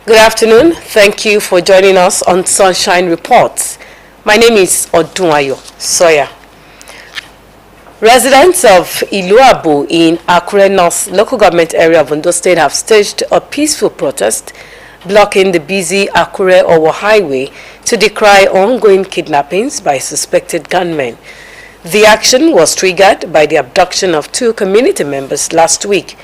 Good afternoon. Thank you for joining us on Sunshine Reports. My name is Odunwayo Soya. Residents of Iluabu in Akure North local government area of Ondo State have staged a peaceful protest blocking the busy Akure-Owo highway to decry ongoing kidnappings by suspected gunmen. The action was triggered by the abduction of 2 community members last week.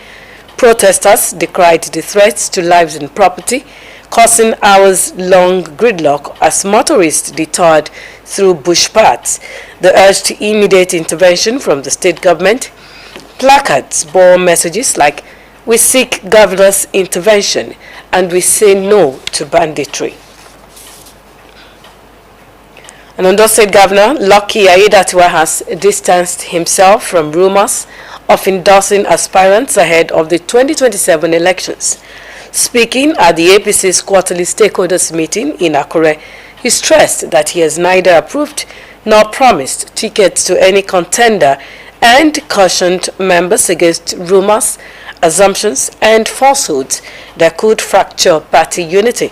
Protesters decried the threats to lives and property, causing hours-long gridlock as motorists detoured through bush paths. They urged immediate intervention from the state government. Placards bore messages like, "We seek governor's intervention," and "We say no to banditry." And Ondo State Governor Lucky Aiyedatiwa has distanced himself from rumors of endorsing aspirants ahead of the 2027 elections. Speaking at the APC's quarterly stakeholders meeting in Akure, he stressed that he has neither approved nor promised tickets to any contender and cautioned members against rumors, assumptions, and falsehoods that could fracture party unity.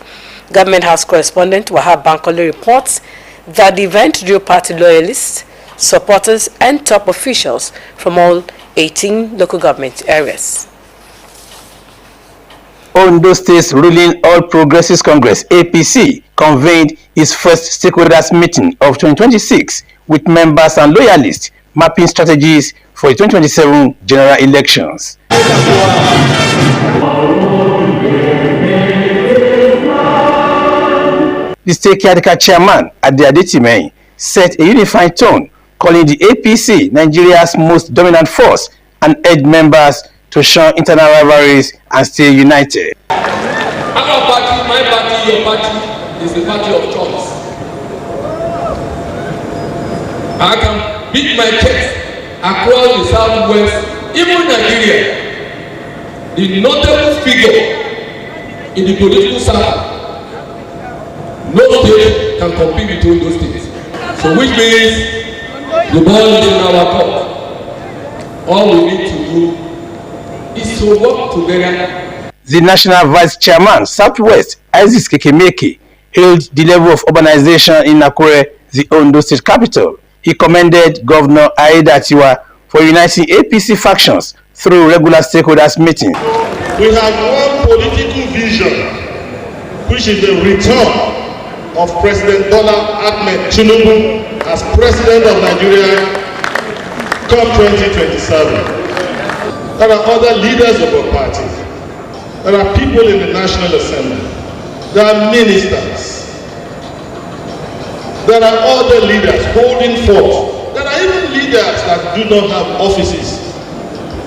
Government House correspondent Wahab Bankole reports that the event drew party loyalists, supporters, and top officials from all 18 local government areas. Ondo State's ruling All Progressives Congress (APC) convened its first stakeholders meeting of 2026 with members and loyalists mapping strategies for the 2027 general elections. The state caretaker chairman Ade Adetimei set a unified tone, calling the APC Nigeria's most dominant force and urged members to shun internal rivalries and stay united. Our party, my party, your party is the party of choice. I can beat my chest across the southwest, even Nigeria. The notable figure in the political circle. No state can compete with all those states. So which means the ball is in our court. All we need to do is to work together. The National Vice Chairman, Southwest, Isis Kekemeke, hailed the level of urbanization in Akure, the Ondo State capital. He commended Governor Aiyedatiwa for uniting APC factions through regular stakeholders meetings. We have one political vision, which is the return of President Bola Ahmed Tinubu as President of Nigeria come 2027. There are other leaders of our party. There are people in the National Assembly. There are ministers. There are other leaders holding forth. There are even leaders that do not have offices,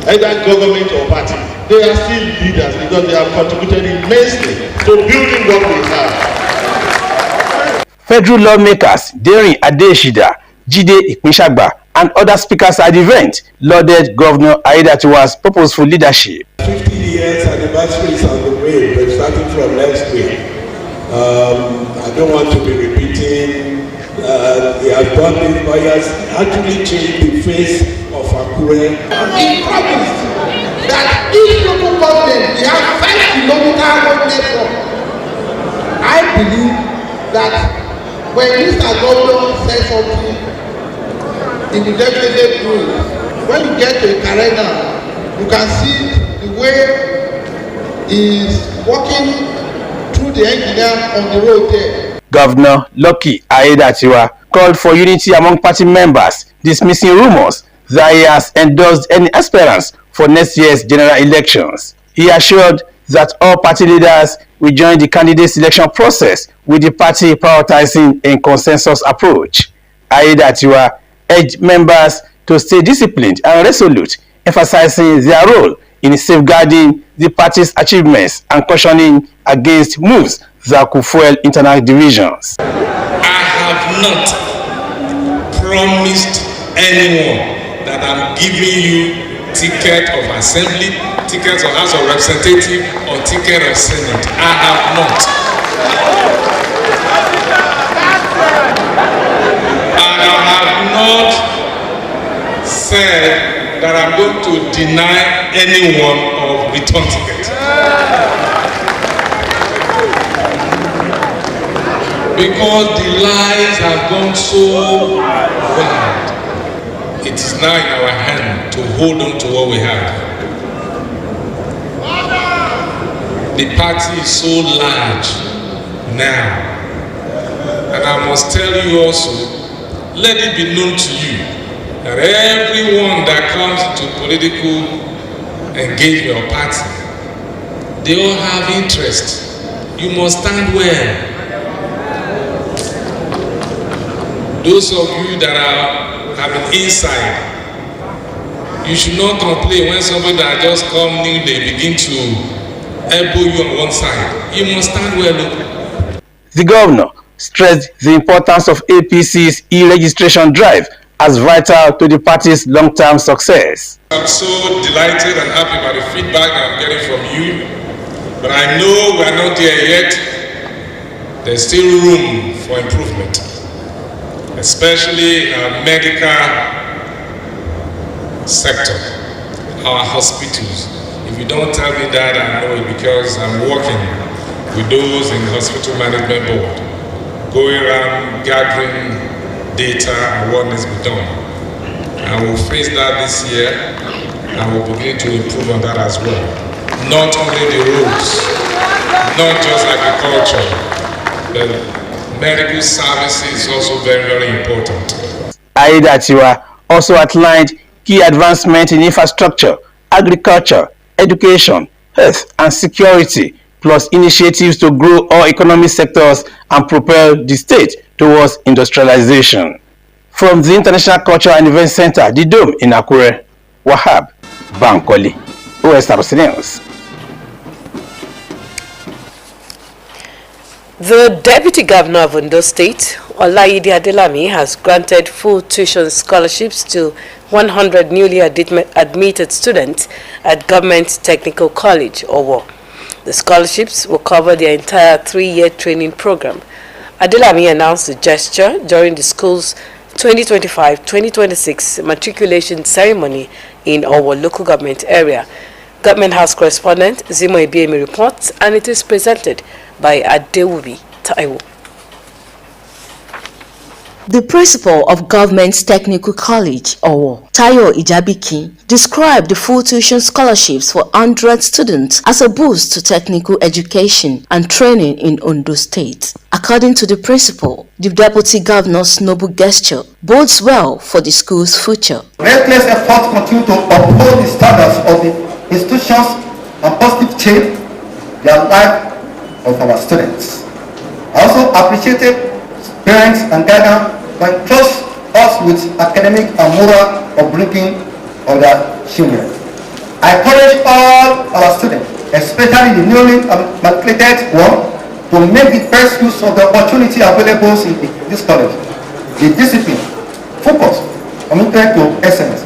either government or party. They are still leaders because they have contributed immensely to building what we have. Federal lawmakers Derin Adeshida, Jide Ipinshagba, and other speakers at the event lauded Governor Aiyedatiwa's purposeful leadership. 50 years anniversary is on the way, but starting from next week. I don't want to be repeating. He has done this, but he has actually changed the face of Akure. He promised that each local government we have 5 kilometer road network. I believe that when Mr. Governor says something in the legislative room, when you get to Ikarena, you can see the way he is walking through the engineer on the road there. Governor Lucky Aiyedatiwa called for unity among party members, dismissing rumors that he has endorsed any aspirants for next year's general elections. He assured that all party leaders will join the candidate selection process with the party prioritizing a consensus approach. Aiyedatiwa urged members to stay disciplined and resolute, emphasizing their role in safeguarding the party's achievements and cautioning against moves that could fuel internal divisions. I have not promised anyone that I'm giving you ticket of assembly, ticket of House of Representatives, or ticket of Senate. I have not. And I have not said that I'm going to deny anyone of return ticket. because the lies have gone so wide. It is now in our hand to hold on to what we have. The party is so large now, and I must tell you also, let it be known to you that everyone that comes to political engagement or party, they all have interest. You must stand well. Those of you that are inside, you should not complain when somebody that just come new, they begin to elbow you on one side. You must stand well. The governor stressed the importance of APC's e-registration drive as vital to the party's long-term success. I'm so delighted and happy about the feedback I'm getting from you, but I know we're not there yet. There's still room for improvement, especially in our medical sector, our hospitals. If you don't tell me that, I know it because I'm working with those in the hospital management board, going around gathering data and what needs to be done. I will face that this year and will begin to improve on that as well. Not only the roads, not just agriculture, but medical services is also very, very important. Aida Tiwa also outlined key advancements in infrastructure, agriculture, education, health and security, plus initiatives to grow all economic sectors and propel the state towards industrialization. From the International Cultural and Event Center, the Dome in Akure, Wahab Bankole, Osrc News. The Deputy Governor of Ondo State, Olayide Adelami, has granted full tuition scholarships to 100 newly admitted students at Government Technical College, Owo. The scholarships will cover their entire 3-year training program. Adelami announced the gesture during the school's 2025-2026 matriculation ceremony in Owo local government area. Government House correspondent Zimo Ibiemi reports, and it is presented by Adewubi Taiwo. The principal of Government Technical College, Owo, Tayo Ijabiki, described the full tuition scholarships for 100 students as a boost to technical education and training in Ondo State. According to the principal, the Deputy Governor's noble gesture bodes well for the school's future. Relentless efforts continue to uphold the standards of the institutions and positive change their life of our students. I also appreciated parents and guardians that trust us with academic and moral upbringing of their children. I encourage all our students, especially the newly matriculated one, to make the best use of the opportunity available in this college. The discipline, focus, commitment to excellence,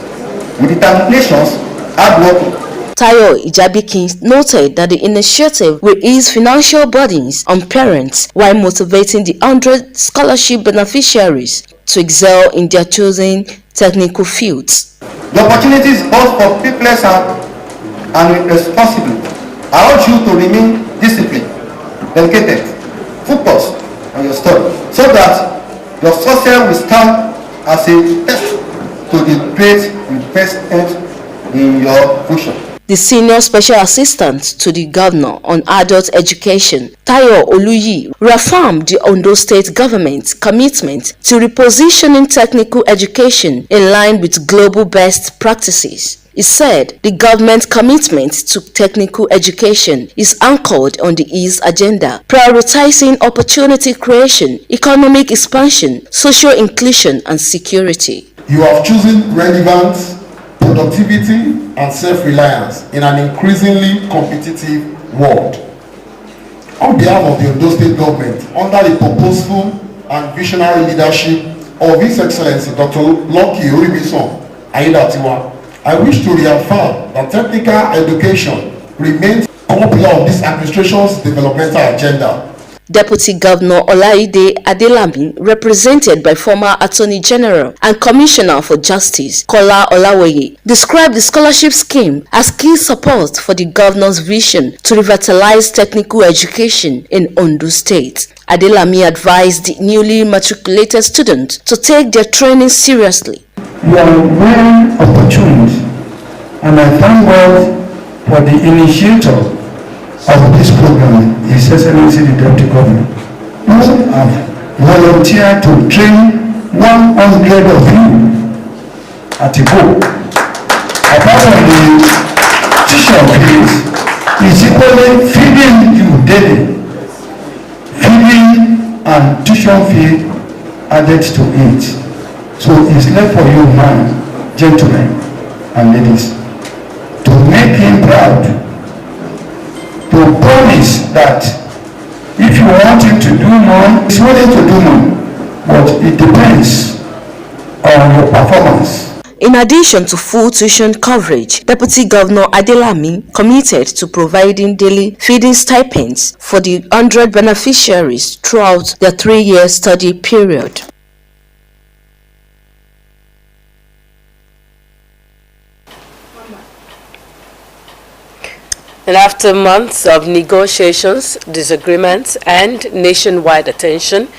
with determinations, hard working. Tayo Ijabiki noted that the initiative will ease financial burdens on parents while motivating the 100 scholarship beneficiaries to excel in their chosen technical fields. The opportunity is both for people's and responsible. I urge you to remain disciplined, dedicated, focused on your study, so that your success will stand as a test to the great investment in your future. The Senior Special Assistant to the Governor on Adult Education, Tayo Oluyi, reaffirmed the Ondo State government's commitment to repositioning technical education in line with global best practices. He said the government's commitment to technical education is anchored on the EASE agenda, prioritizing opportunity creation, economic expansion, social inclusion, and security. You have chosen relevance, productivity, and self-reliance in an increasingly competitive world. On behalf of the Ondo State government, under the purposeful and visionary leadership of His Excellency Dr. Lucky Oribison Aiyedatiwa, I wish to reaffirm that technical education remains a core pillar of this administration's developmental agenda. Deputy Governor Olaide Adelami, represented by former Attorney General and Commissioner for Justice Kola Olawoye, described the scholarship scheme as key support for the governor's vision to revitalize technical education in Ondo State. Adelami advised the newly matriculated students to take their training seriously. You are well opportuned, and I thank God for the initiator of this program, His Excellency the Deputy Governor, who have volunteered to train 100 of you at a go. Apart from the tuition fees, is equally feeding you daily. Feeding and tuition fee added to it. So it's left for you, man, gentlemen and ladies, to make him proud, to promise that if you want him to do more, he's willing to do more, but it depends on your performance. In addition to full tuition coverage, Deputy Governor Adelami committed to providing daily feeding stipends for the 100 beneficiaries throughout their 3-year study period. And after months of negotiations, disagreements, and nationwide attention,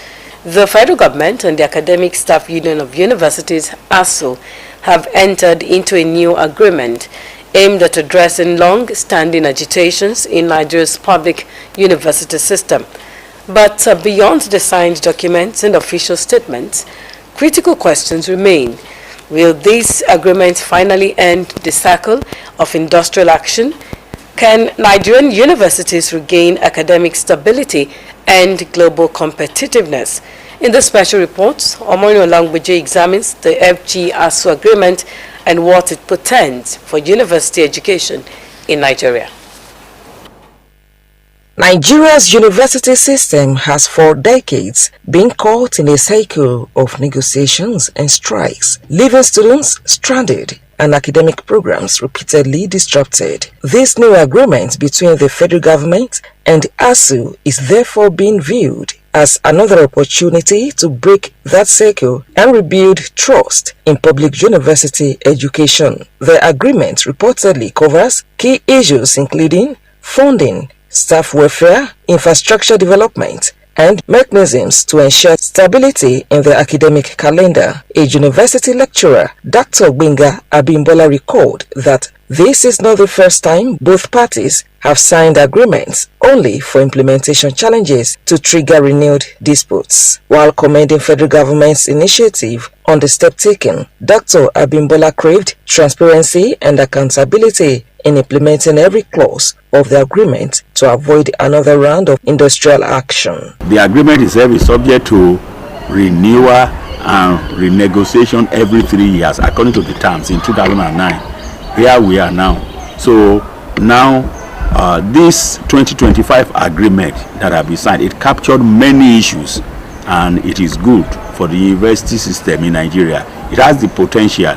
the federal government and the Academic Staff Union of Universities, ASU, have entered into a new agreement aimed at addressing long-standing agitations in Nigeria's public university system. But beyond the signed documents and official statements, critical questions remain. Will this agreement finally end the cycle of industrial action? Can Nigerian universities regain academic stability and global competitiveness? In the special report, Omoyinka Olangbeje examines the FG-ASU agreement and what it portends for university education in Nigeria. Nigeria's university system has for decades been caught in a cycle of negotiations and strikes, leaving students stranded and academic programs repeatedly disrupted. This new agreement between the federal government and ASU is therefore being viewed as another opportunity to break that cycle and rebuild trust in public university education. The agreement reportedly covers key issues including funding, staff welfare, infrastructure development, and mechanisms to ensure stability in the academic calendar. A university lecturer, Dr. Gbenga Abimbola, recalled that this is not the first time both parties have signed agreements only for implementation challenges to trigger renewed disputes. While commending federal government's initiative on the step taken, Dr. Abimbola craved transparency and accountability in implementing every clause of the agreement to avoid another round of industrial action. The agreement itself is subject to renewal and renegotiation every 3 years according to the terms in 2009. Here we are now. So now this 2025 agreement that have been signed, it captured many issues and it is good for the university system in Nigeria. It has the potential,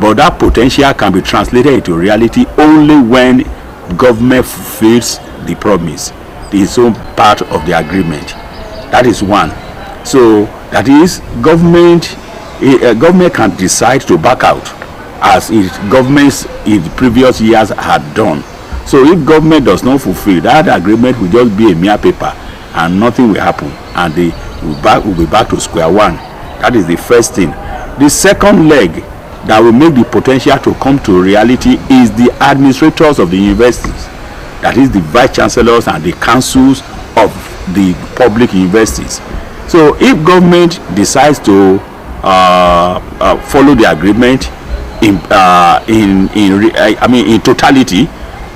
but that potential can be translated into reality only when government fulfills the promise. It's own part of the agreement. That is one. So that is government can decide to back out as governments in the previous years had done. So if government does not fulfill that agreement, will just be a mere paper and nothing will happen, and they will be back to square one. That is the first thing. The second leg that will make the potential to come to reality is the administrators of the universities, that is the vice chancellors and the councils of the public universities. So if government decides to follow the agreement in totality,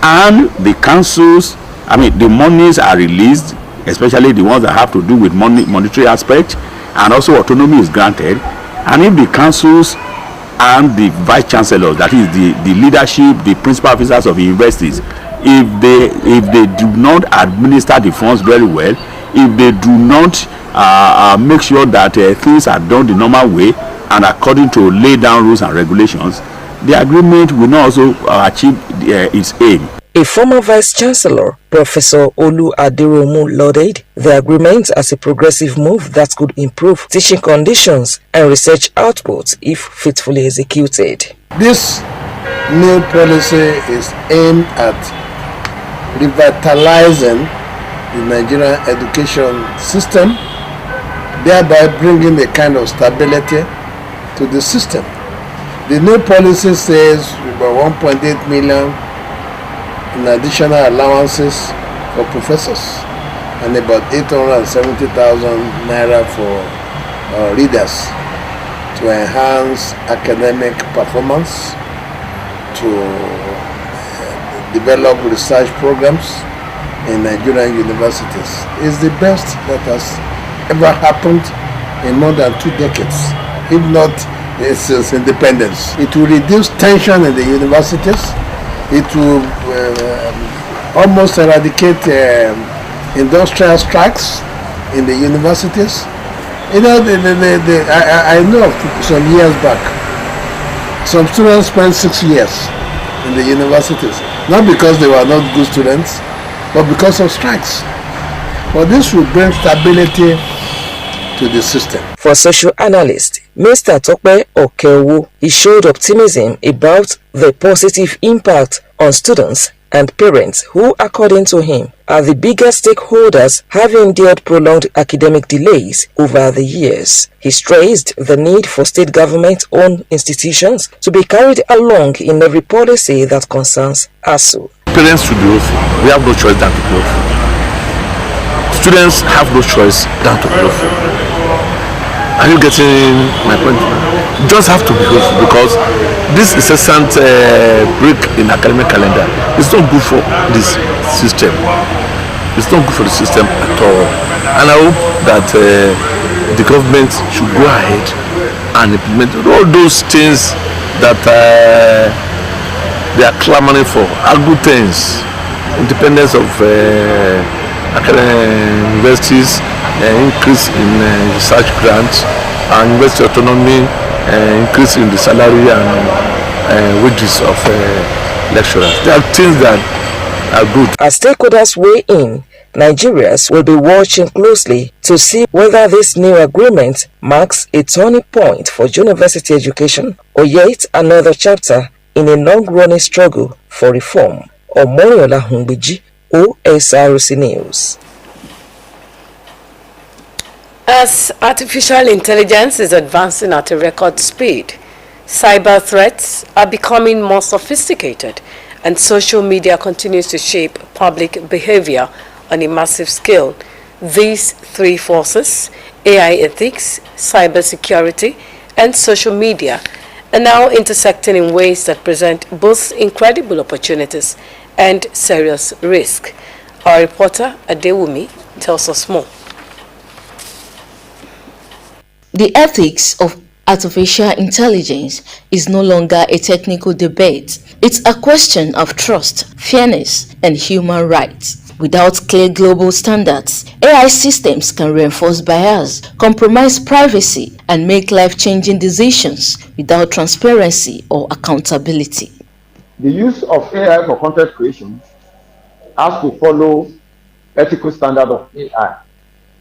and the councils, the monies are released, especially the ones that have to do with monetary aspect, and also autonomy is granted, and if the councils and the vice chancellors, that is the leadership, the principal officers of the universities, if they do not administer the funds very well, if they do not make sure that things are done the normal way and according to laid down rules and regulations, the agreement will not also achieve its aim. A former Vice-Chancellor, Professor Olu Aderomu, lauded the agreement as a progressive move that could improve teaching conditions and research output if faithfully executed. This new policy is aimed at revitalizing the Nigerian education system, thereby bringing a kind of stability to the system. The new policy says about 1.8 million in additional allowances for professors and about 870,000 naira for readers to enhance academic performance, to develop research programs in Nigerian universities. It's the best that has ever happened in more than 2 decades, if not since independence. It will reduce tension in the universities. It will almost eradicate industrial strikes in the universities. You know, I know of some years back, some students spent 6 years in the universities, not because they were not good students, but because of strikes. But this will bring stability to the system. For social analyst Mr. Tope Okeowo, he showed optimism about the positive impact on students and parents who, according to him, are the biggest stakeholders having endured prolonged academic delays over the years. He stressed the need for state government-owned institutions to be carried along in every policy that concerns ASU. Parents should be hopeful. We have no choice than to be hopeful. Students have no choice than to be hopeful. Are you getting my point? You just have to be hopeful, because this incessant break in academic calendar is not good for this system. It's not good for the system at all. And I hope that the government should go ahead and implement all those things that they are clamoring for. Are good things. Independence of universities, increase in research grants, and university autonomy, increase in the salary and wages of lecturers. There are things that are good. As stakeholders weigh in, Nigerians will be watching closely to see whether this new agreement marks a turning point for university education or yet another chapter in a long-running struggle for reform. Omoyola Humbiji, Osrc News. As artificial intelligence is advancing at a record speed, cyber threats are becoming more sophisticated, and social media continues to shape public behavior on a massive scale. These 3 forces, AI ethics, cybersecurity, and social media, are now intersecting in ways that present both incredible opportunities and serious risk. Our reporter Adewumi tells us more. The ethics of artificial intelligence is no longer a technical debate. It's a question of trust, fairness, and human rights. Without clear global standards, AI systems can reinforce bias, compromise privacy, and make life-changing decisions without transparency or accountability. The use of AI for content creation has to follow ethical standards of AI.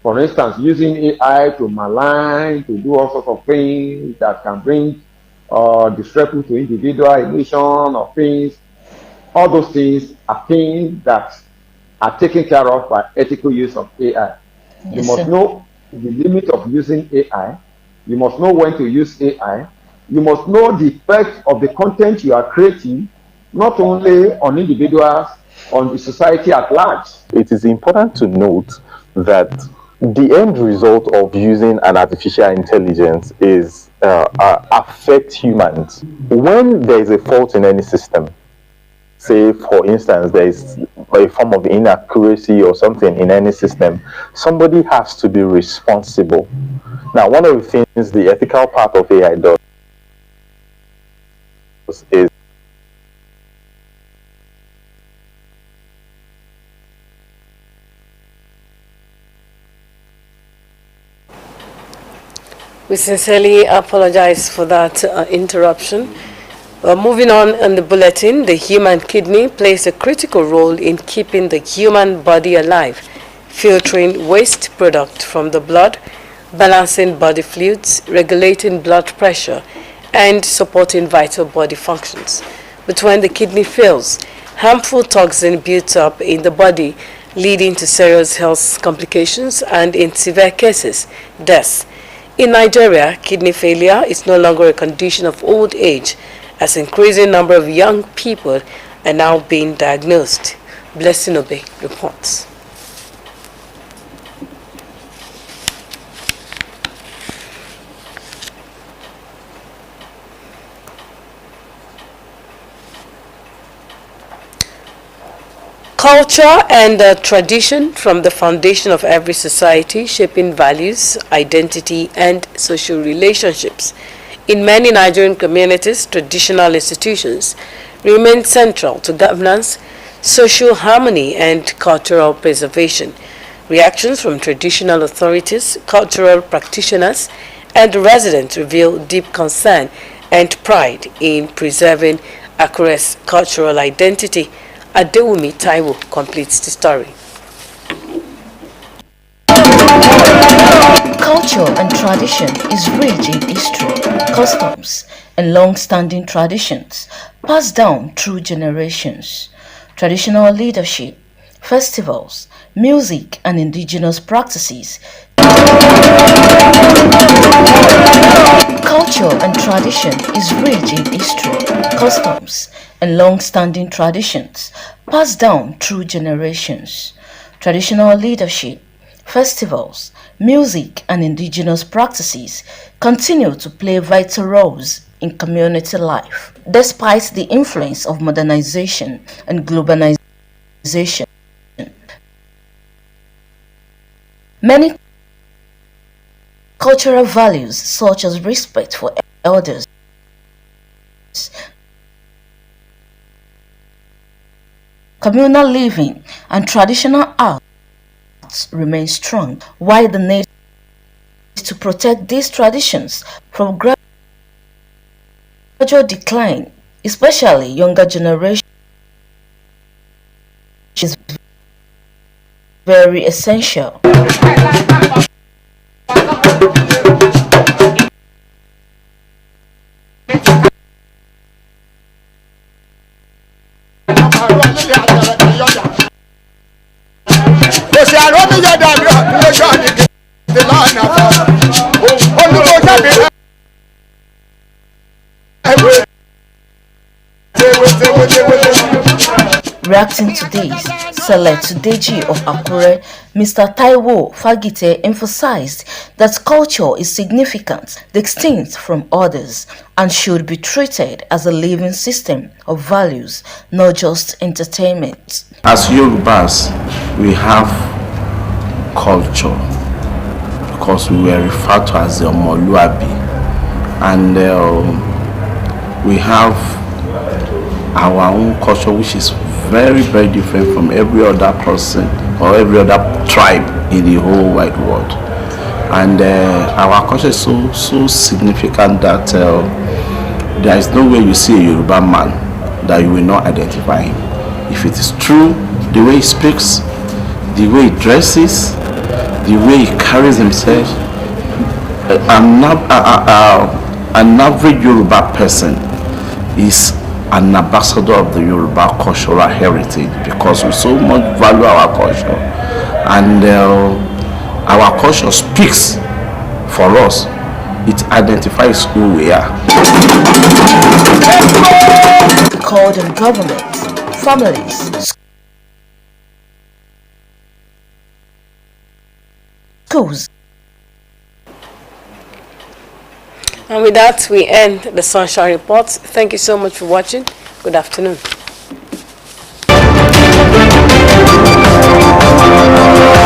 For instance, using AI to malign, to do all sorts of things that can bring disrepute to individual emotion or things, all those things are things that are taken care of by ethical use of AI. You must know the limit of using AI. You must know when to use AI. You must know the effect of the content you are creating, not only on individuals, on the society at large. It is important to note that the end result of using an artificial intelligence is affect humans. When there is a fault in any system, say for instance there is a form of inaccuracy or something in any system, somebody has to be responsible. Now, one of the things the ethical part of AI does is we sincerely apologize for that interruption. Moving on in the bulletin, the human kidney plays a critical role in keeping the human body alive, filtering waste product from the blood, balancing body fluids, regulating blood pressure, and supporting vital body functions. But when the kidney fails, harmful toxin builds up in the body, leading to serious health complications and, in severe cases, death. In Nigeria, kidney failure is no longer a condition of old age, as increasing number of young people are now being diagnosed. Blessing Obe reports. Culture and tradition from the foundation of every society, shaping values, identity, and social relationships. In many Nigerian communities, traditional institutions remain central to governance, social harmony, and cultural preservation. Reactions from traditional authorities, cultural practitioners, and residents reveal deep concern and pride in preserving Akure's cultural identity. Adewumi Taiwo completes the story. Culture and tradition is rich in history, customs, and long-standing traditions passed down through generations. Traditional leadership, festivals, music, and indigenous practices. Culture and tradition is rich in history, customs, and long-standing traditions passed down through generations. Traditional leadership, festivals, music, and indigenous practices continue to play vital roles in community life. Despite the influence of modernization and globalization, many cultural values such as respect for elders, communal living, and traditional arts remain strong, while the need to protect these traditions from gradual decline, especially younger generations, is very essential. Reacting to this, Select Deji of Akure, Mr. Taiwo Fagite emphasized that culture is significant, distinct from others, and should be treated as a living system of values, not just entertainment. As Yorubas, we have culture because we were referred to as the Omoluabi, and we have our own culture, which is very, very different from every other person or every other tribe in the whole wide world. And our culture is so significant that there is no way you see a Yoruba man that you will not identify him. If it is true, the way he speaks, the way he dresses, the way he carries himself, an average Yoruba person is an ambassador of the Yoruba cultural heritage, because we so much value our culture, and our culture speaks for us. It identifies who we are. Called on government, families, schools. And with that, we end the Sunshine Report. Thank you so much for watching. Good afternoon.